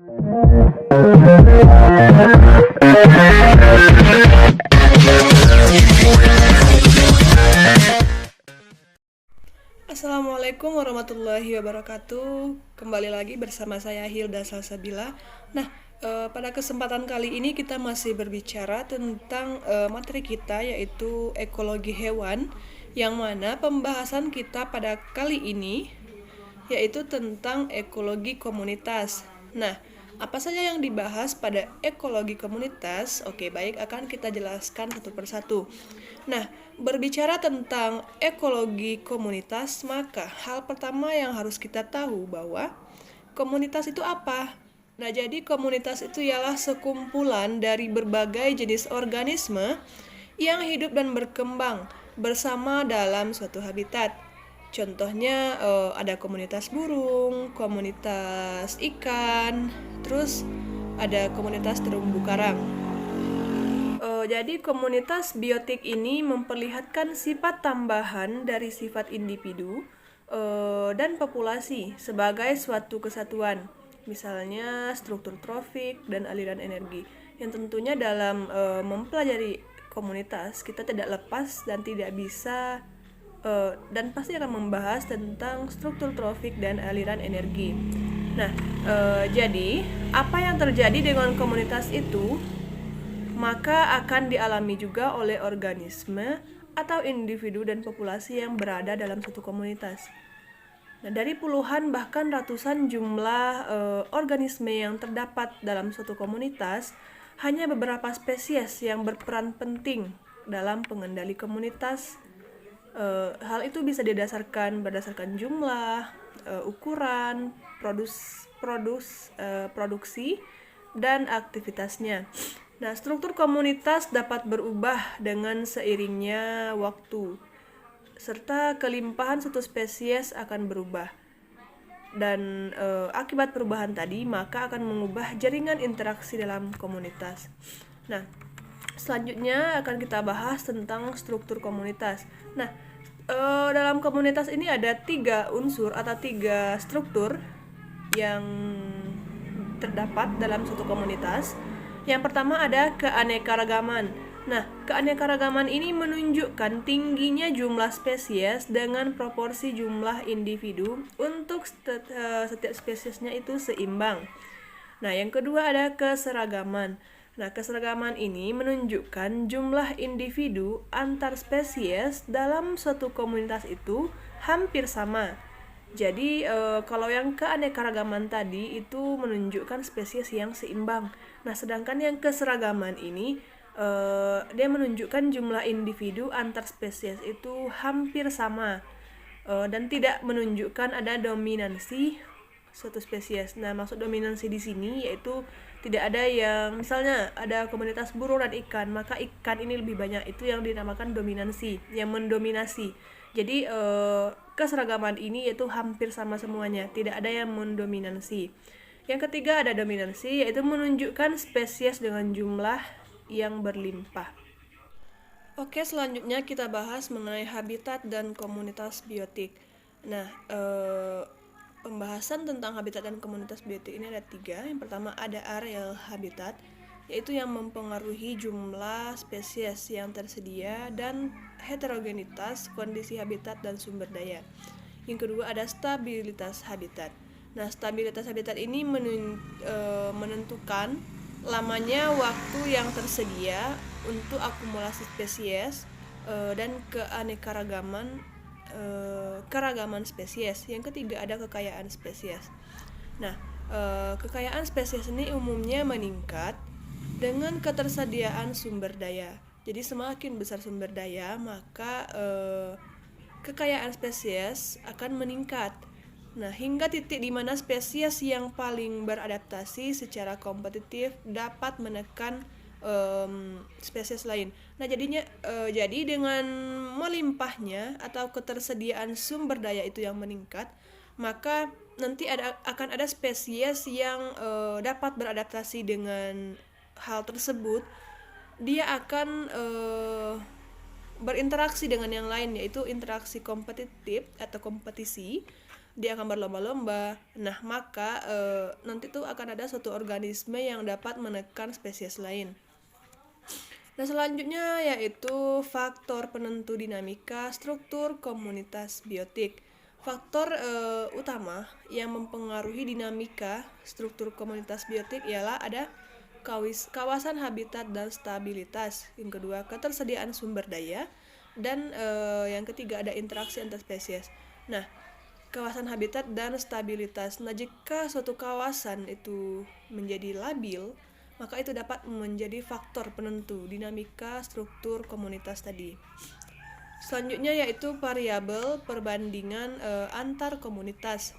Assalamualaikum warahmatullahi wabarakatuh. Kembali lagi bersama saya Hilda Salsabila. Nah, pada kesempatan kali ini kita masih berbicara tentang materi kita, yaitu ekologi hewan, yang mana pembahasan kita pada kali ini yaitu tentang ekologi komunitas. Nah, apa saja yang dibahas pada ekologi komunitas? Oke, baik, akan kita jelaskan satu persatu. Nah, berbicara tentang ekologi komunitas, maka hal pertama yang harus kita tahu bahwa komunitas itu apa? Nah, jadi komunitas itu ialah sekumpulan dari berbagai jenis organisme yang hidup dan berkembang bersama dalam suatu habitat. Contohnya ada komunitas burung, komunitas ikan, terus ada komunitas terumbu karang. Jadi komunitas biotik ini memperlihatkan sifat tambahan dari sifat individu dan populasi sebagai suatu kesatuan. Misalnya struktur trofik dan aliran energi. Yang tentunya dalam mempelajari komunitas kita tidak lepas dan tidak bisa dan pasti akan membahas tentang struktur trofik dan aliran energi. Nah, jadi apa yang terjadi dengan komunitas itu maka akan dialami juga oleh organisme atau individu dan populasi yang berada dalam suatu komunitas. Nah, dari puluhan bahkan ratusan jumlah organisme yang terdapat dalam suatu komunitas, hanya beberapa spesies yang berperan penting dalam pengendali komunitas. Hal itu bisa berdasarkan jumlah, ukuran, produksi, dan aktivitasnya. Nah, struktur komunitas dapat berubah dengan seiringnya waktu, serta kelimpahan suatu spesies akan berubah. Dan akibat perubahan tadi, maka akan mengubah jaringan interaksi dalam komunitas. Nah, selanjutnya akan kita bahas tentang struktur komunitas. Nah, dalam komunitas ini ada 3 unsur atau 3 struktur yang terdapat dalam suatu komunitas. Yang pertama ada keanekaragaman. Nah, keanekaragaman ini menunjukkan tingginya jumlah spesies dengan proporsi jumlah individu untuk setiap spesiesnya itu seimbang. Nah, yang kedua ada keseragaman. Nah, keseragaman ini menunjukkan jumlah individu antar spesies dalam suatu komunitas itu hampir sama. Jadi kalau yang keanekaragaman tadi itu menunjukkan spesies yang seimbang. Nah, sedangkan yang keseragaman ini dia menunjukkan jumlah individu antar spesies itu hampir sama dan tidak menunjukkan ada dominansi suatu spesies. Nah, maksud dominansi di sini yaitu tidak ada yang misalnya ada komunitas burung dan ikan, maka ikan ini lebih banyak, itu yang dinamakan dominansi, yang mendominasi. Jadi keseragaman ini yaitu hampir sama semuanya, tidak ada yang mendominasi. Yang ketiga ada dominansi, yaitu menunjukkan spesies dengan jumlah yang berlimpah. Oke, selanjutnya kita bahas mengenai habitat dan komunitas biotik. Nah, pembahasan tentang habitat dan komunitas biotik ini ada 3. Yang pertama ada areal habitat, yaitu yang mempengaruhi jumlah spesies yang tersedia dan heterogenitas kondisi habitat dan sumber daya. Yang kedua ada stabilitas habitat. Nah, stabilitas habitat ini menentukan lamanya waktu yang tersedia untuk akumulasi spesies dan keragaman spesies. Yang ketiga ada kekayaan spesies. Nah, kekayaan spesies ini umumnya meningkat dengan ketersediaan sumber daya. Jadi semakin besar sumber daya, maka kekayaan spesies akan meningkat. Nah, hingga titik di mana spesies yang paling beradaptasi secara kompetitif dapat menekan spesies lain. Nah, jadi dengan melimpahnya atau ketersediaan sumber daya itu yang meningkat, maka nanti akan ada spesies yang dapat beradaptasi dengan hal tersebut. Dia akan berinteraksi dengan yang lain, yaitu interaksi kompetitif atau kompetisi, dia akan berlomba-lomba. Nah, maka nanti tuh akan ada suatu organisme yang dapat menekan spesies lain. Nah, selanjutnya yaitu faktor penentu dinamika struktur komunitas biotik. Faktor utama yang mempengaruhi dinamika struktur komunitas biotik ialah ada kawasan habitat dan stabilitas. Yang kedua, ketersediaan sumber daya. Dan yang ketiga ada interaksi antar spesies. Nah, kawasan habitat dan stabilitas. Nah, jika suatu kawasan itu menjadi labil, maka itu dapat menjadi faktor penentu dinamika struktur komunitas tadi. Selanjutnya yaitu variabel perbandingan antar komunitas.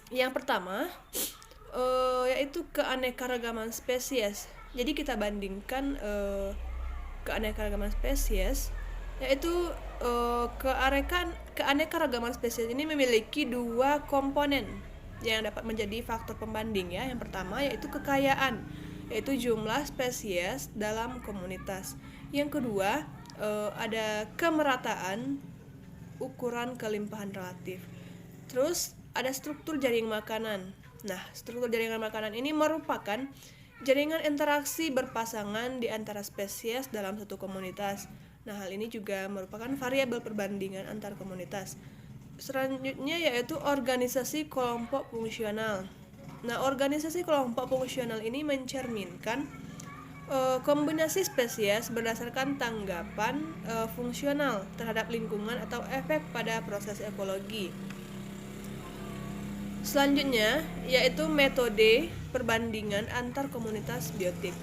Yang pertama yaitu keanekaragaman spesies. Jadi kita bandingkan keanekaragaman spesies, yaitu keanekaragaman spesies ini memiliki dua komponen yang dapat menjadi faktor pembanding ya. Yang pertama yaitu kekayaan, yaitu jumlah spesies dalam komunitas. Yang kedua ada kemerataan, ukuran kelimpahan relatif. Terus ada struktur jaring makanan. Nah, struktur jaringan makanan ini merupakan jaringan interaksi berpasangan di antara spesies dalam satu komunitas. Nah, hal ini juga merupakan variabel perbandingan antar komunitas. Selanjutnya yaitu organisasi kelompok fungsional. Nah, organisasi kelompok fungsional ini mencerminkan kombinasi spesies berdasarkan tanggapan fungsional terhadap lingkungan atau efek pada proses ekologi. Selanjutnya yaitu metode perbandingan antar komunitas biotik.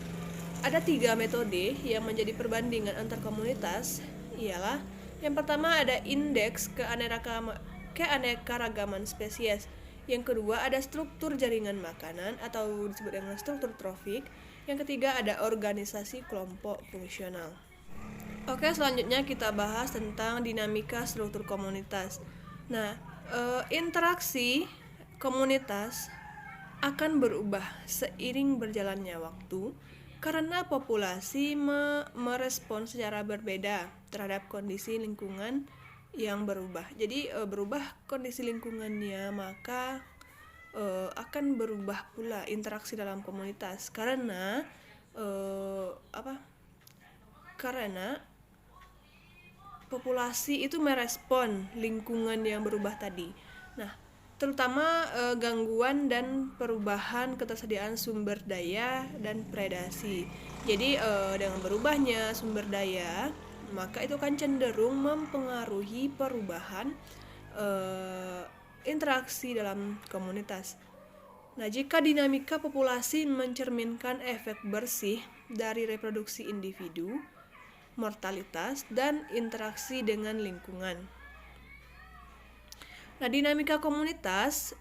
Ada 3 metode yang menjadi perbandingan antar komunitas, ialah yang pertama ada indeks keanekaragaman spesies. Yang kedua ada struktur jaringan makanan atau disebut dengan struktur trofik. Yang ketiga ada organisasi kelompok fungsional. Oke, selanjutnya kita bahas tentang dinamika struktur komunitas. Nah, interaksi komunitas akan berubah seiring berjalannya waktu karena populasi merespon secara berbeda terhadap kondisi lingkungan yang berubah. Jadi berubah kondisi lingkungannya, maka akan berubah pula interaksi dalam komunitas karena karena populasi itu merespon lingkungan yang berubah tadi. Nah, terutama gangguan dan perubahan ketersediaan sumber daya dan predasi. Jadi dengan berubahnya sumber daya, maka itu akan cenderung mempengaruhi perubahan interaksi dalam komunitas. Nah, jika dinamika populasi mencerminkan efek bersih dari reproduksi individu, mortalitas, dan interaksi dengan lingkungan. Nah, dinamika komunitas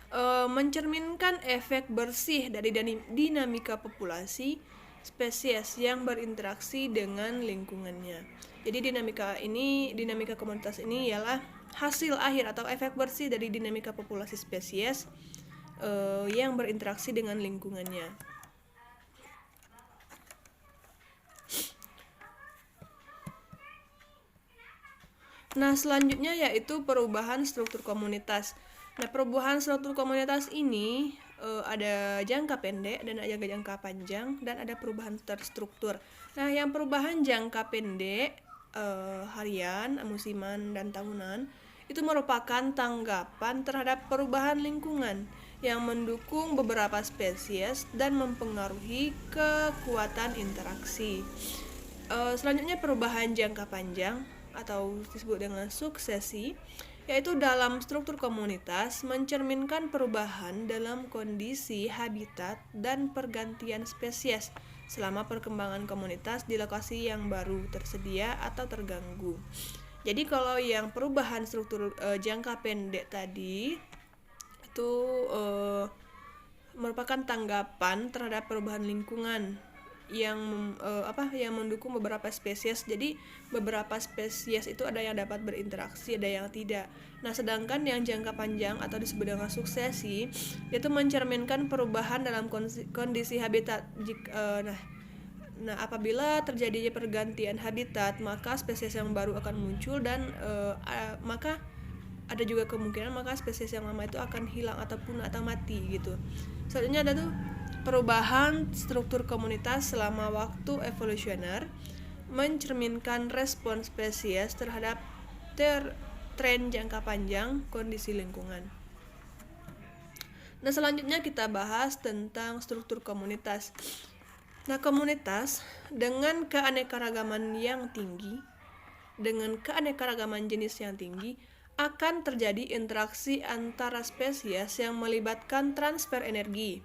mencerminkan efek bersih dari dinamika populasi spesies yang berinteraksi dengan lingkungannya. Jadi dinamika komunitas ini ialah hasil akhir atau efek bersih dari dinamika populasi spesies yang berinteraksi dengan lingkungannya. Nah, selanjutnya yaitu perubahan struktur komunitas. Nah, perubahan struktur komunitas ini ada jangka pendek dan ada jangka panjang dan ada perubahan terstruktur. Nah, yang perubahan jangka pendek harian, musiman, dan tahunan itu merupakan tanggapan terhadap perubahan lingkungan yang mendukung beberapa spesies dan mempengaruhi kekuatan interaksi. Selanjutnya perubahan jangka panjang atau disebut dengan suksesi, yaitu dalam struktur komunitas mencerminkan perubahan dalam kondisi habitat dan pergantian spesies selama perkembangan komunitas di lokasi yang baru tersedia atau terganggu. Jadi kalau yang perubahan struktur jangka pendek tadi itu merupakan tanggapan terhadap perubahan lingkungan yang mendukung beberapa spesies. Jadi beberapa spesies itu ada yang dapat berinteraksi, ada yang tidak. Nah, sedangkan yang jangka panjang atau disebut dengan suksesi itu mencerminkan perubahan dalam kondisi habitat. Nah, apabila terjadinya pergantian habitat, maka spesies yang baru akan muncul dan maka ada juga kemungkinan maka spesies yang lama itu akan hilang atau punah atau mati gitu. Selanjutnya ada tuh perubahan struktur komunitas selama waktu evolusioner mencerminkan respon spesies terhadap tren jangka panjang kondisi lingkungan. Nah, selanjutnya kita bahas tentang struktur komunitas. Nah, komunitas dengan keanekaragaman yang tinggi, dengan keanekaragaman jenis yang tinggi, akan terjadi interaksi antara spesies yang melibatkan transfer energi.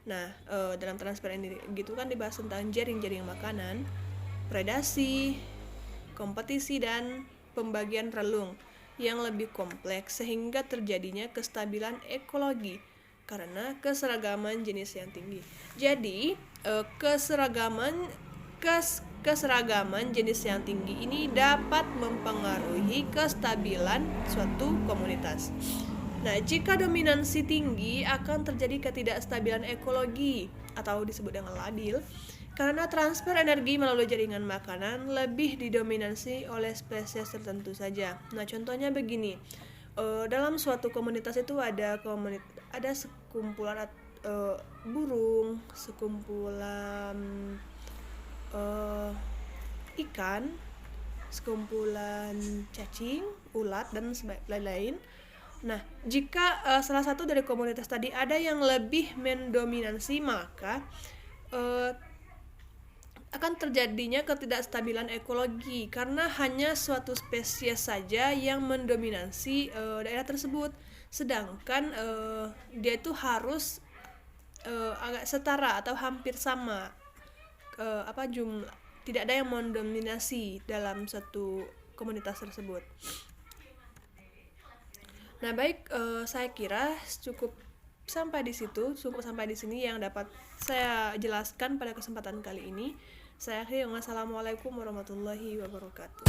Nah, dalam transfer energi itu kan dibahas tentang jaring-jaring makanan, predasi, kompetisi, dan pembagian relung yang lebih kompleks sehingga terjadinya kestabilan ekologi karena keseragaman jenis yang tinggi. Jadi, keseragaman jenis yang tinggi ini dapat mempengaruhi kestabilan suatu komunitas. Nah, jika dominansi tinggi akan terjadi ketidakstabilan ekologi atau disebut dengan labil karena transfer energi melalui jaringan makanan lebih didominasi oleh spesies tertentu saja. Nah, contohnya begini. Dalam suatu komunitas itu ada sekumpulan burung, sekumpulan ikan, sekumpulan cacing, ulat, dan lain-lain. Nah, jika salah satu dari komunitas tadi ada yang lebih mendominasi, maka akan terjadinya ketidakstabilan ekologi karena hanya suatu spesies saja yang mendominasi daerah tersebut, sedangkan dia itu harus agak setara atau hampir sama jumlah, tidak ada yang mendominasi dalam satu komunitas tersebut. Nah, baik, saya kira cukup sampai di sini yang dapat saya jelaskan pada kesempatan kali ini. Saya akhiri. Wassalamualaikum warahmatullahi wabarakatuh.